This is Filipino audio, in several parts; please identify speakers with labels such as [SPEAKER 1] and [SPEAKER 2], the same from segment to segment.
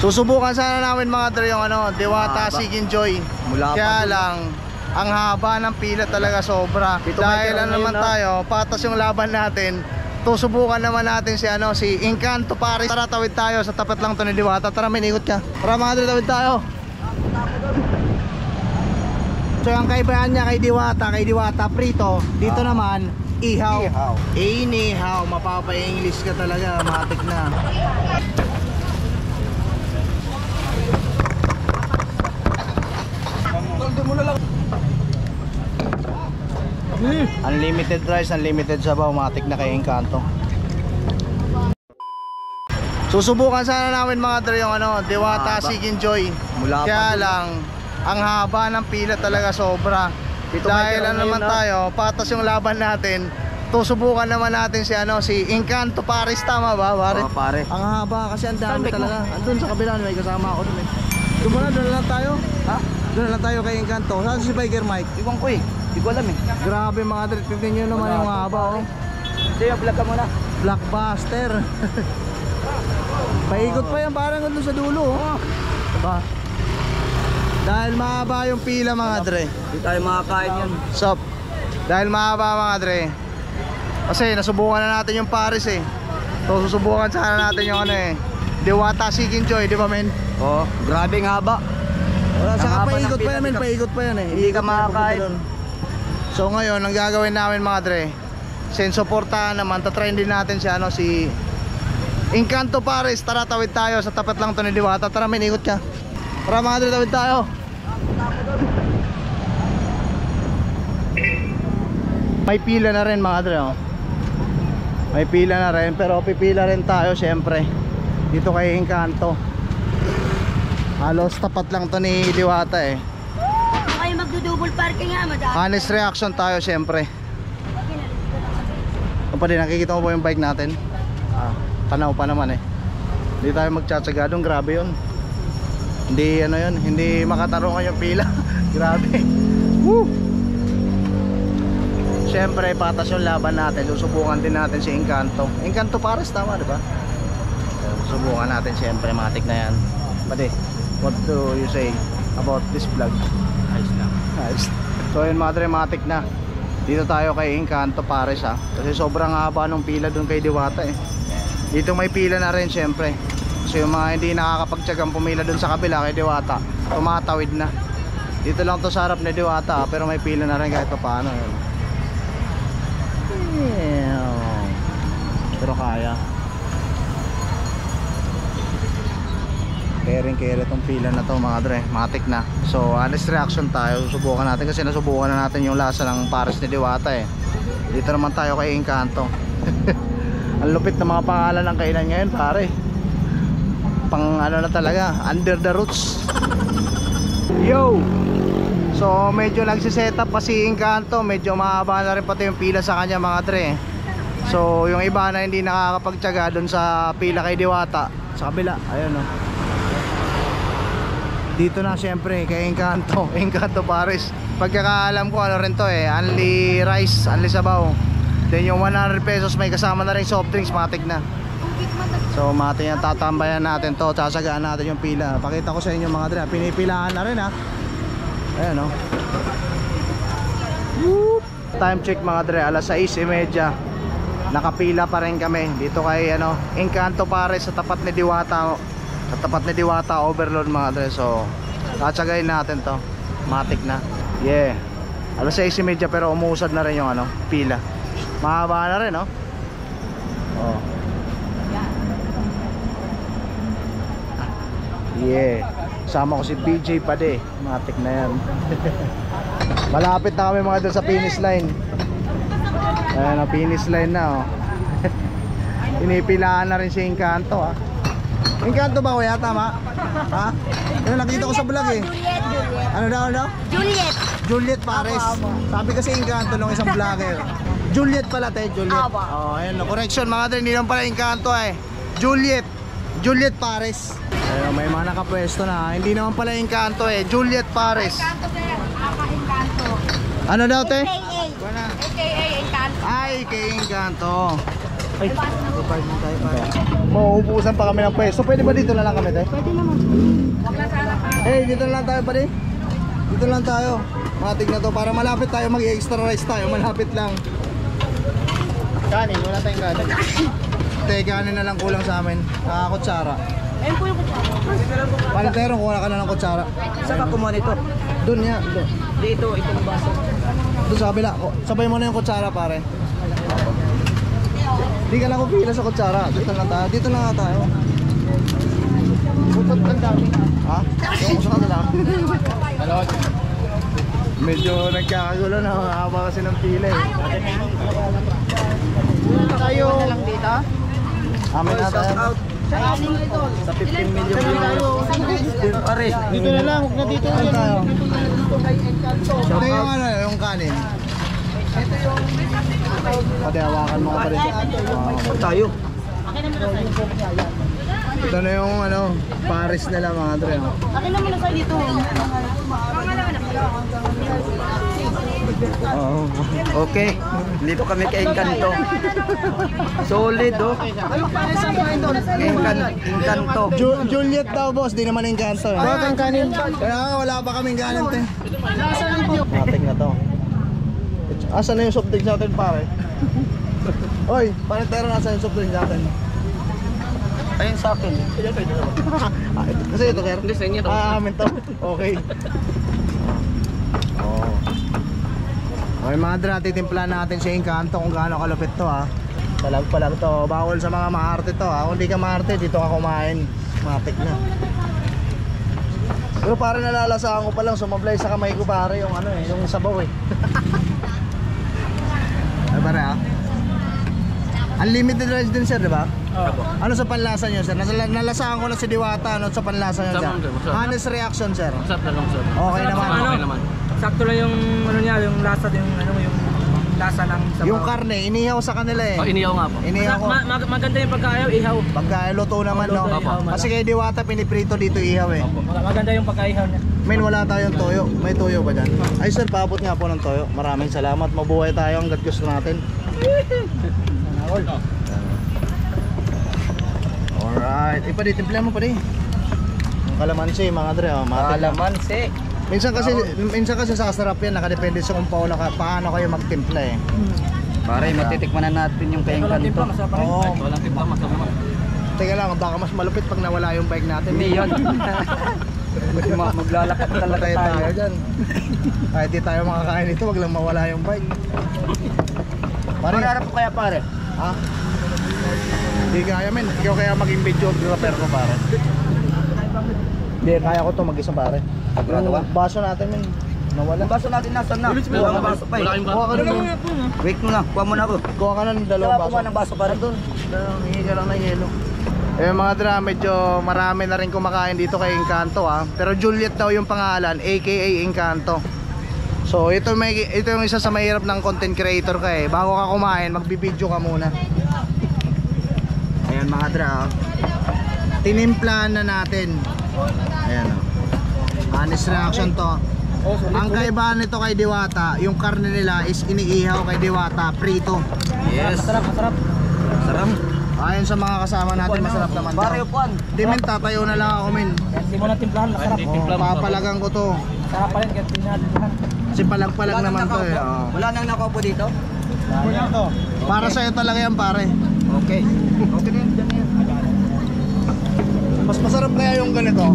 [SPEAKER 1] Susubukan sana namin mga dre yung ano, Diwata Sigin Joy. Kaya lang ang haba ng pila talaga sobra. Dahil ano naman tayo, patas yung laban natin. Susubukan naman natin si ano, si Encanto Paris. Tara, tawid tayo, sa tapat lang to ni Diwata. Tara, minikot ka. Tara mga dre, tawid tayo. So yung kaibahan niya kay Diwata prito. Dito naman ihaw. Inihaw, mapapa-English ka talaga, matik na. Unlimited rice, unlimited sabaw, matik na kay Encanto. Susubukan sana namin mga dre yung ano, Diwata Sigin Joy. Kaya lang ang haba ng pila talaga sobra. Dahil ano naman tayo, patas yung laban natin. Susubukan naman natin si ano, si Encanto Paris, tama ba pare?
[SPEAKER 2] Oo pare.
[SPEAKER 1] Ang haba kasi ang dami talaga. Andun sa kabila, may kasama ako dun eh. Doon lang tayo. Ha? Doon lang tayo kay Encanto. Saan si Biker Mike?
[SPEAKER 2] Iwan ko eh. Hindi ko alam eh.
[SPEAKER 1] Grabe mga dre, tignan nyo naman yung haba oh.
[SPEAKER 2] Sige, vlog ka muna.
[SPEAKER 1] Blockbuster. Paikot pa yan, parang doon sa dulo oh. Diba? Dahil mahaba yung pila mga dre.
[SPEAKER 2] Hindi tayo makakain yan.
[SPEAKER 1] Sup? Dahil mahaba mga dre. Kasi nasubukan na natin yung Paris eh. So susubukan sana natin yung ano eh, Diwata Sigin Joy, di ba men?
[SPEAKER 2] Oo, grabe ng haba.
[SPEAKER 1] Wala, saka
[SPEAKER 2] haba
[SPEAKER 1] paikot
[SPEAKER 2] ng
[SPEAKER 1] pa yan men,
[SPEAKER 2] pila.
[SPEAKER 1] paikot pa yan eh.
[SPEAKER 2] Hindi ka makakain.
[SPEAKER 1] So ngayon, ang gagawin namin mga dre, sensuportahan naman, tatry din natin si ano, si Encanto Paris. Tara, tawid tayo, sa tapat lang to ni Diwata. Tara, minikot ka. Tara mga dre, tawid tayo. May pila na rin mga dre oh. May pila na rin, pero pipila rin tayo syempre dito kay Encanto. Halos tapat lang to ni Diwata eh.
[SPEAKER 3] Kayo magdo-double parking nga, madami.
[SPEAKER 1] Honest reaction tayo syempre. Ano pa din, nakikita mo ba yung bike natin? Tanaw pa naman eh. Hindi tayo magtsatsaga doon, grabe yun. Hindi ano yun, hindi makatarungan yung pila. Grabe. Woo! Syempre patas yung laban natin. Susubukan din natin si Encanto. Encanto Paris, tama diba? Susubukan natin syempre, matik na yan. Pati, what do you say about this vlog?
[SPEAKER 2] Ayos lang.
[SPEAKER 1] Nice. So yun mga dre, matik na. Dito tayo kay Encanto Paris ha. Kasi sobrang haba ng pila dun kay Diwata eh. Dito may pila na rin syempre. Kasi yung mga hindi nakakapagtsagang pumila dun sa kabila kay Diwata, tumatawid na. Dito lang to sa harap ni Diwata pero may pila na rin kahit pa paano. Pero kaya. Kering-kere tong pila na to mga dre, matik na. So honest reaction tayo, susubukan natin kasi nasubukan na natin yung lasa ng Paris ni Diwata eh. Dito naman tayo kay Encanto. Ang lupit ng mga pangalan ng kainan ngayon pare. Pang ano na talaga, under the roots. Yo! So medyo nagsiset-up pa si Encanto, medyo mahaba na rin pati yung pila sa kanya mga dre. So yung iba na hindi nakakapagtyaga doon sa pila kay Diwata, sa kabila, ayun oh. Dito na syempre kay Encanto, Encanto Paris. Pagkakaalam ko ano rin to eh, only rice, only sabaw. Then yung 100 pesos may kasama na rin soft drinks, matik na. So matik na, tatambayan natin to, sasagaan natin yung pila. Pakita ko sa inyo mga dre, pinipilaan na rin ha. Ayan o. Time check mga dre, alas 6:30. Nakapila pa rin kami dito kay ano, Encanto Paris sa tapat ni Diwata. Sa tapat ni Diwata Overload mga dre. So tatsagayin natin to, matik na. Yeah, alas 6:30 pero umuusad na rin yung ano, pila. Mahaba na rin no. Oh. Yeah, sama ko si BJ Pade, matik na yan. Malapit na kami mga dre sa finish line. Ayan o, finish line na oh. Pinipilaan na rin si Encanto ha. Encanto ba kuya? Tama? Ha? Yung nakita ko sa vlog eh. Ano daw?
[SPEAKER 3] Juliet.
[SPEAKER 1] Juliet Pares. Sabi kasi Encanto nung isang vlogger. Juliet pala te, Juliet. Oh, ayan no. Correction mga dre, hindi lang pala Encanto eh. Juliet Pares. Ayun, may mga nakapwesto na. Hindi naman pala Encanto eh, Juliet Pares.
[SPEAKER 3] Encanto.
[SPEAKER 1] Ano daw te?
[SPEAKER 3] AKA Encanto.
[SPEAKER 1] Ay, kay Encanto. Ay, kapag mo tayo pa. Mauubusan pa kami ng pwesto. Pwede ba dito na lang kami, te?
[SPEAKER 3] Pwede naman. Wag lang sana pa.
[SPEAKER 1] Dito na lang tayo, pare. Dito lang tayo. Matik na to. Para malapit tayo, mag-extra rice tayo. Malapit lang. Kanin, wala tayong kanin. Te, kanin na lang kulang sa amin. Kutsara.
[SPEAKER 3] Ayun po yung kutsara.
[SPEAKER 1] Palatero, kuha ka na ng kutsara.
[SPEAKER 2] Saan ka kumuha nito?
[SPEAKER 1] Doon niya. Doon.
[SPEAKER 2] Dito, itong baso.
[SPEAKER 1] Doon sa kabila. Sabay mo na yung kutsara, pare. Di ka lang pila sa kutsara. Dito lang tayo. Dito lang nga tayo. Bukod ang dami. Ha? Yung sa kanila. Medyo nagkakagulo na. Haba kasi ng pila eh. Tayo lang dito. Amin na tayo.
[SPEAKER 2] Sa 15 million yung pare.
[SPEAKER 1] Dito na lang. Huwag na dito na tayo. Ito yung ano, yung kanin. Pati hawakan mo pa rin.
[SPEAKER 2] Tayo.
[SPEAKER 1] Ito na yung ano, Paris nila mga dre.
[SPEAKER 3] Akin naman na sa dito.
[SPEAKER 2] Okay. Dito kami kay Encanto. Solid oh. Encanto.
[SPEAKER 1] Juliet daw boss, di naman yung kanto. Wala kang kanin. Kaya nga, wala pa kaming kanin te. Matik na to. Asan na yung soft drinks natin pare? Oy, panitero nasa yung soft drinks natin?
[SPEAKER 2] Ayun sa akin.
[SPEAKER 1] Kasi ito kaya?
[SPEAKER 2] Hindi, sa inyo to.
[SPEAKER 1] Amin to. Okay. Oh. Okay mga dra, titimplahan natin si Encanto kung gaano kalupit to ha. Palag to. Bawal sa mga maarte to ha. Kung di ka maarte, dito ka kumain. Matik na. Pero pare nalalasahan ko pa lang, sumablay sa kamay ko pare yung ano eh, yung sabaw eh. Ay pare ha. Unlimited rice din sir, di ba? Ano sa panlasa nyo sir? Nalasahan ko lang si Diwata, ano sa panlasa nyo sir? Honest reaction sir.
[SPEAKER 4] Masarap na lang, sir.
[SPEAKER 1] Okay naman.
[SPEAKER 4] Okay naman.
[SPEAKER 2] Sakto lang yung ano niya, yung lasa yung ano yung lasa ng sabaw.
[SPEAKER 1] Yung karne, inihaw sa kanila eh.
[SPEAKER 4] Oh, inihaw nga po.
[SPEAKER 1] Inihaw ko.
[SPEAKER 2] Maganda yung pagkaayaw, ihaw.
[SPEAKER 1] Pagka luto naman no.
[SPEAKER 2] Luto, ihaw,
[SPEAKER 1] Kasi kay Diwata piniprito dito ihaw eh.
[SPEAKER 2] Maganda yung pagkaihaw niya.
[SPEAKER 1] Men wala tayong toyo. May toyo ba dyan? Ay sir, paabot nga po ng toyo. Maraming salamat. Mabuhay tayo hanggat gusto natin. Alright. Ipaditimpla mo pa rin. Yung kalamansi mga dre. Oh,
[SPEAKER 2] Kalamansi.
[SPEAKER 1] minsan kasi sa sarap yan. Nakadepende sa kung paano kayo magtimpla eh.
[SPEAKER 2] Pare, matitikman na natin yung kay Encanto.
[SPEAKER 1] Oo.
[SPEAKER 4] Walang timpla, masarap naman.
[SPEAKER 1] Teka lang, baka mas malupit pag nawala yung bike natin.
[SPEAKER 2] Hindi yun. Maglalakad talaga
[SPEAKER 1] Tayo
[SPEAKER 2] tayo.
[SPEAKER 1] dyan. Kahit di tayo makakain ito, wag lang mawala yung bike. Pare,
[SPEAKER 2] Mangarap ko kaya pare.
[SPEAKER 1] ha? Hindi kaya men. Ikaw kaya maging videographer ko pare. Hindi, kaya ko to mag-isa pare. Yung baso natin men, nawala.
[SPEAKER 2] Ang baso natin nasan na? Wala kang baso pa eh.
[SPEAKER 4] Wala kayong
[SPEAKER 1] Kuha ka
[SPEAKER 4] baso.
[SPEAKER 1] na.
[SPEAKER 2] Wait mo na, kuha mo na ako.
[SPEAKER 1] Kuha ka na ng dalawang
[SPEAKER 2] Kuha
[SPEAKER 1] baso.
[SPEAKER 2] mo ng baso pare.
[SPEAKER 1] Doon, hingi ka lang ng yelo. Eh mga dra, medyo marami na rin kumakain dito kay Encanto ha. Pero Juliet daw yung pangalan, aka Encanto. So ito yung isa sa mahirap ng content creator ka eh. Bago ka kumain, magbibideo ka muna. Ayan mga dra, tinimplahan na natin. Ayan o. Honest reaction to. Ang kaibahan nito kay Diwata, yung karne nila is iniihaw kay Diwata, prito.
[SPEAKER 2] Yes. Masarap, masarap. Masarap.
[SPEAKER 1] Ayon sa mga kasama natin, masarap naman to.
[SPEAKER 2] Pare, upuan.
[SPEAKER 1] Di men, tatayo na lang ako men.
[SPEAKER 2] Hindi mo na timplahan, masarap.
[SPEAKER 1] Oh, papalagang ko to.
[SPEAKER 2] Sarap pa rin, kaya tinadaan.
[SPEAKER 1] Kasi palag-palag naman to eh. Oh.
[SPEAKER 2] Wala nang nakaupo dito?
[SPEAKER 1] Para sa'yo talaga yan pare.
[SPEAKER 2] Okay. Okay na yan, dyan na yan.
[SPEAKER 1] Mas masarap kaya yung ganito.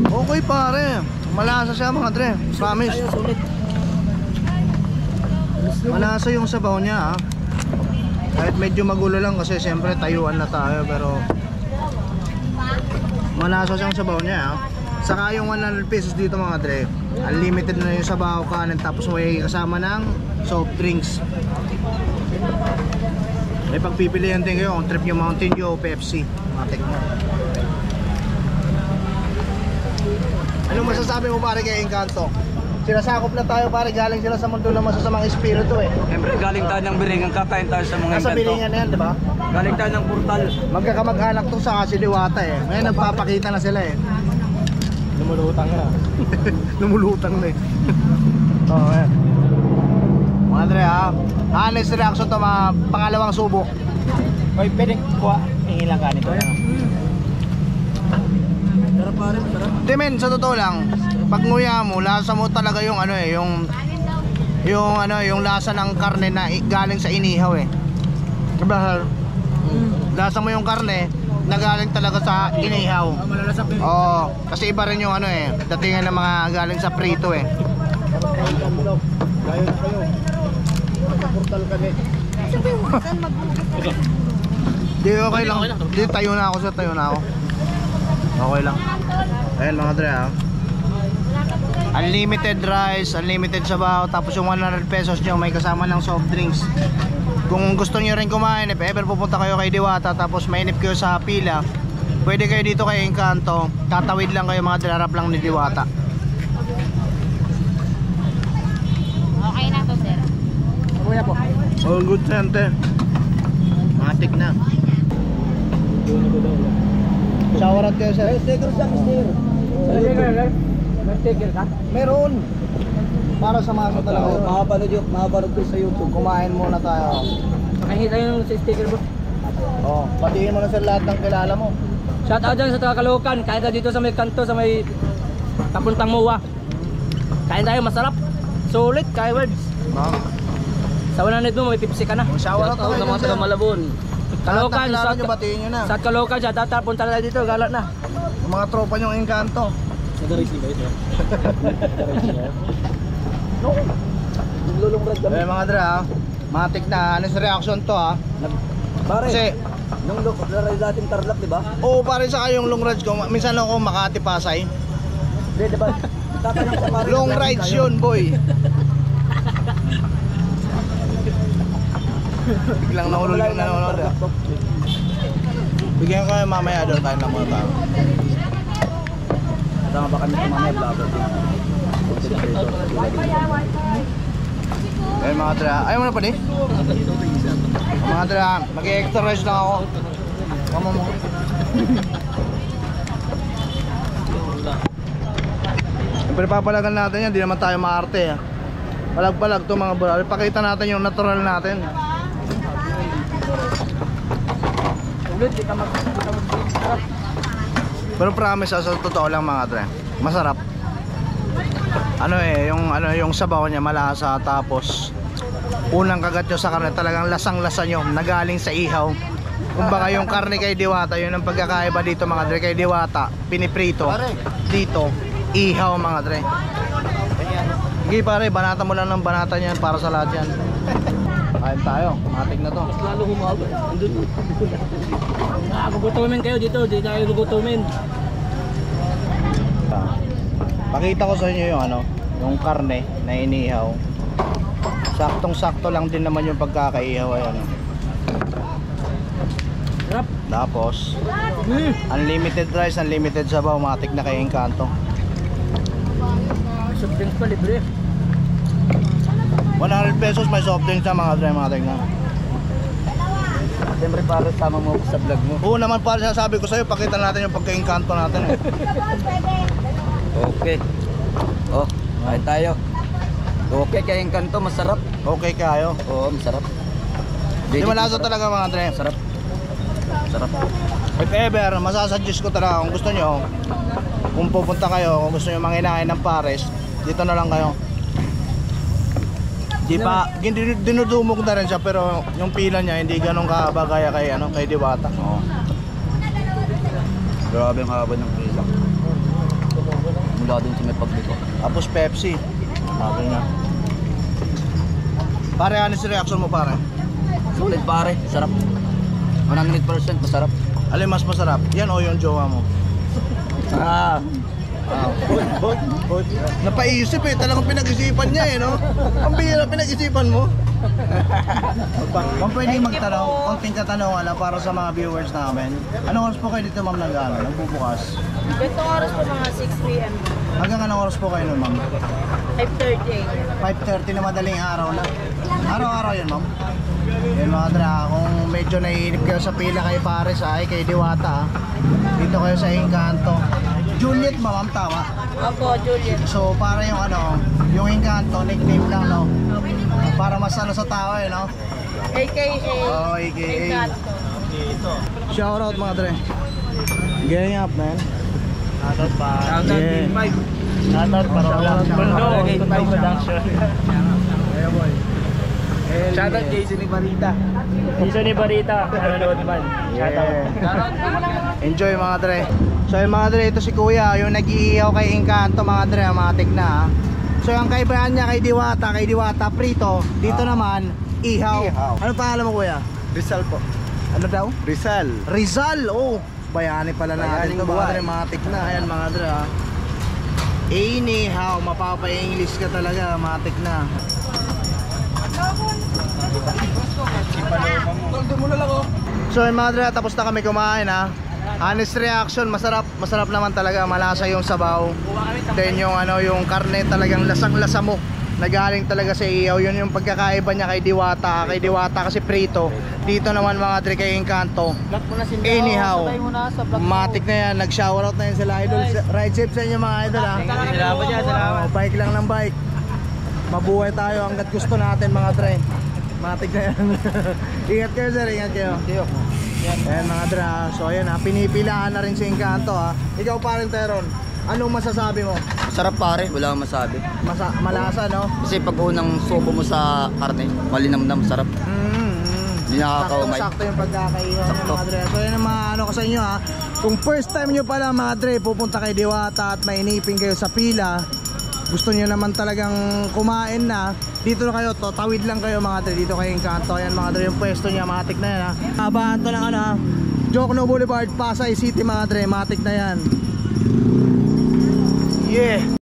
[SPEAKER 1] Okay pare. Malasa siya mga dre. Promise.
[SPEAKER 2] Ayun, sulit.
[SPEAKER 1] Malasa yung sabaw niya ha. Kahit medyo magulo lang kasi siyempre tayuan na tayo, pero malasa siyang sabaw niya ha. Saka yung 100 pesos dito mga dre, unlimited na yung sabaw, kanin, tapos may kasama ng soft drinks. May pagpipilian din kayo kung trip yung Mountain Dew o Pepsi. Matik na. Anong masasabi mo pare kay Encanto? Sinasakop na tayo pare, galing sila sa mundo ng masasamang espiritu eh.
[SPEAKER 2] Siyempre, galing tayo ng Biringan, kakain tayo sa mga
[SPEAKER 1] Nasa
[SPEAKER 2] Encanto.
[SPEAKER 1] bilingan na yan, di ba?
[SPEAKER 2] Galing tayo ng portal.
[SPEAKER 1] Magkakamag-anak to sa si Diwata eh. Ngayon nagpapakita na sila eh. Lumulutang na. Lumulutang na eh. Oo, ayan. Mga Dre ha. Honest reaction to mga pangalawang subok.
[SPEAKER 4] Oy, pwede kuha. Hingin lang kanin ko.
[SPEAKER 2] Sarap pare, masarap.
[SPEAKER 1] Di men, sa totoo lang, pag nguya mo, lasa mo talaga yung ano eh, yung lasa ng karne na galing sa inihaw eh. Diba? Lasa mo yung karne na galing talaga sa inihaw.
[SPEAKER 2] Malalasap yun.
[SPEAKER 1] Oo, kasi iba rin yung ano eh, datingan ng mga galing sa prito eh.
[SPEAKER 4] Kayo na kayo. Portal kami.
[SPEAKER 3] Sabi mo, saan magbubukas?
[SPEAKER 1] Di okay lang. Di tayo na ako, tayo na ako. Okay lang. Ayan mga dre ha. Unlimited rice, unlimited sabaw, tapos yung 100 pesos nyo may kasama ng soft drinks. Kung gusto nyo rin kumain, if ever pupunta kayo kay Diwata tapos mainip kayo sa pila, pwede kayo dito kay Encanto. Tatawid lang kayo mga dre, harap lang ni Diwata.
[SPEAKER 3] Okay na to, sir.
[SPEAKER 2] Kuya po.
[SPEAKER 1] All good sente. Matik na. Shower out kayo sir.
[SPEAKER 4] Sticker sa sticker.
[SPEAKER 2] Sticker ka?
[SPEAKER 1] Meron. Para sa mga talaga.
[SPEAKER 4] Makapanood ko sa YouTube.
[SPEAKER 1] Kumain muna tayo.
[SPEAKER 2] Makikita yung sa sticker bro.
[SPEAKER 1] Oh, batiin mo na sir lahat ng kilala mo.
[SPEAKER 2] Shout out dyan sa taga Caloocan. Kain tayo dito sa may kanto, sa may papuntang Muwa. Kain tayo, masarap. Sulit, kaya words.
[SPEAKER 1] No?
[SPEAKER 2] Sa 100 mo, may 50 ka na.
[SPEAKER 1] Shower out
[SPEAKER 2] Sa mga taga Malabon.
[SPEAKER 1] Caloocan,
[SPEAKER 2] Caloocan,
[SPEAKER 1] nyo, batiin nyo na.
[SPEAKER 2] sa Caloocan, shout out, punta na tayo dito, galat na.
[SPEAKER 1] Yung mga tropa nyo Encanto.
[SPEAKER 4] Nag-race ba ito?
[SPEAKER 1] Eh mga dre ha. Matik na. Honest reaction to ha.
[SPEAKER 4] Pare,
[SPEAKER 1] Kasi,
[SPEAKER 4] nung ride natin Tarlac, di ba?
[SPEAKER 1] oo pare sa kayong long rides ko. Minsan ako Makati Pasay.
[SPEAKER 4] Hindi, di ba? Tatanong sa pare.
[SPEAKER 1] Long rides yun boy. Biglang nahulog yung nanonood. Bigyan ko kayo mamaya doon tayo ng mga tao.
[SPEAKER 4] Tama ba kami mamaya vlogger din?
[SPEAKER 1] Eh mga dre ha. Ayaw mo na pa di? Mga dre ha. Mag-exercise lang ako. Kama mo. Siyempre papalagan natin yan. Di naman tayo maarte ha. Palag-palag to mga bro. Pakita natin yung natural natin.
[SPEAKER 2] Ulit, di ka mag-sarap.
[SPEAKER 1] Pero promise sa totoo lang mga dre, masarap. Yung sabaw niya malasa, tapos unang kagat nyo sa karne talagang lasang-lasa nyo na galing sa ihaw. Kumbaga yung karne kay Diwata, yun ang pagkakaiba dito mga dre. Kay Diwata, piniprito. Dito, ihaw mga dre. Sige pare, banata mo lang ng banata niyan para sa lahat yan. Kain tayo, matik na to.
[SPEAKER 2] Lalo humaba. Gugutumin kayo dito, di tayo gugutumin.
[SPEAKER 1] Pakita ko sa inyo yung karne na inihaw. Saktong-sakto lang din naman yung pagkakaihaw ayan.
[SPEAKER 2] Sarap.
[SPEAKER 1] Tapos unlimited rice, unlimited sabaw, matik na kay Encanto.
[SPEAKER 2] Soft drinks pa, libre.
[SPEAKER 1] 100 pesos may soft drinks na mga dre, matik na.
[SPEAKER 4] Siyempre pare, sama mo sa vlog mo.
[SPEAKER 1] Oo naman pare, sasabi ko sa'yo, pakita natin yung pagka-Encanto natin eh.
[SPEAKER 4] Okay. Oh, kain tayo. Okay, kaya yung kanto, masarap.
[SPEAKER 1] Okay kayo.
[SPEAKER 4] Oo, masarap.
[SPEAKER 1] Di malasa talaga mga dre.
[SPEAKER 4] Masarap. Masarap.
[SPEAKER 1] If ever, masasuggest ko talaga kung gusto nyo, kung pupunta kayo, kung gusto nyo manginain ng pares, dito na lang kayo. Di pa, dinudumog na rin siya, pero yung pila niya hindi ganun kahaba gaya kay Diwata.
[SPEAKER 4] Oo. Grabe ang haba ng pila. Mula dun sa may pagliko.
[SPEAKER 1] Tapos Pepsi. Sabi nga. Pare, honest reaction mo pare?
[SPEAKER 4] Sulit pare, sarap. 100% masarap.
[SPEAKER 1] Alin mas masarap? Yan o yung jowa mo?
[SPEAKER 4] Ah,
[SPEAKER 1] Napaisip eh, talagang pinag-isipan niya eh, no? Ang bihira pinag-isipan mo. Kung pwede magtanong, konting katanungan lang para sa mga viewers namin. Anong oras po kayo dito ma'am nagbubukas?
[SPEAKER 3] Gantong oras po mga 6 p.m.
[SPEAKER 1] Hanggang anong oras po kayo nun ma'am?
[SPEAKER 3] 5:30.
[SPEAKER 1] 5:30 na madaling araw na. Araw-araw yan ma'am. Yan mga dra, kung medyo naiinip kayo sa pila kay Pares ay kay Diwata, dito kayo sa Encanto. Juliet ba, ma'am? Tama?
[SPEAKER 3] Opo, Juliet.
[SPEAKER 1] So para yung ano, yung Encanto, nickname lang, no? Para mas ano sa tao eh, no?
[SPEAKER 3] AKA.
[SPEAKER 1] Oh, AKA.
[SPEAKER 3] Encanto.
[SPEAKER 1] Shoutout mga dre. Getting up, man.
[SPEAKER 2] Shoutout pa.
[SPEAKER 1] Yeah.
[SPEAKER 2] Shoutout pa. Production.
[SPEAKER 1] Ayo boy.
[SPEAKER 2] Shoutout Jason ni Barita. Jason ni Barita. Nanonood man.
[SPEAKER 1] Yeah. Enjoy mga dre. So yung mga dre, ito si Kuya, yung nag-iihaw kay Encanto mga dre, matik na ha. So yung kaibahan niya kay Diwata prito. Dito naman, ihaw. Ano pangalan mo Kuya?
[SPEAKER 4] Rizal po.
[SPEAKER 1] Ano daw?
[SPEAKER 4] Rizal.
[SPEAKER 1] Rizal, oh. Bayani pala natin
[SPEAKER 4] Bayaning
[SPEAKER 1] ito mga
[SPEAKER 4] buhay.
[SPEAKER 1] dre, matik na. Ayan mga dre ha. Inihaw, mapapa-English ka talaga, matik na. So yung mga dre, tapos na kami kumain ha. Honest reaction, masarap naman talaga, malasa yung sabaw. Then yung ano, yung karne talagang lasang-lasa mo. Nagaling talaga sa ihaw, yun yung pagkakaiba niya kay Diwata. Kay Diwata kasi prito. Dito naman mga dre kay Encanto. Anyhow, matik na yan, nag-shoutout na yan sila idol. Ride safe sa inyo mga idol ha.
[SPEAKER 2] Salamat dyan, salamat.
[SPEAKER 1] Bike lang ng bike. Mabuhay tayo hanggat gusto natin mga dre. Matik na yan. Ingat kayo sir, ingat kayo. Ayan mga dre ha. So ayan ha, pinipilaan na rin si Encanto ha. Ikaw pa rin Teron, anong masasabi mo?
[SPEAKER 4] Sarap pare, wala akong masabi.
[SPEAKER 1] Malasa no?
[SPEAKER 4] Kasi pag unang subo mo sa karne, malinamnam, sarap. Hindi nakakaumay.
[SPEAKER 1] Sakto yung pagkakaihaw niya
[SPEAKER 4] Sakto.
[SPEAKER 1] mga dre. So yun ang mga ano ko sa inyo ha. Kung first time nyo pala mga dre, pupunta kay Diwata at mainipin kayo sa pila, gusto nyo naman talagang kumain na, dito na kayo, tawid lang kayo mga dre, dito kayo Encanto. Ayan mga dre, yung pwesto niya, matik na yan ha. Abahan to ng ano ha, Jokno Boulevard, Pasay City mga dre, matik na yan. Yeah.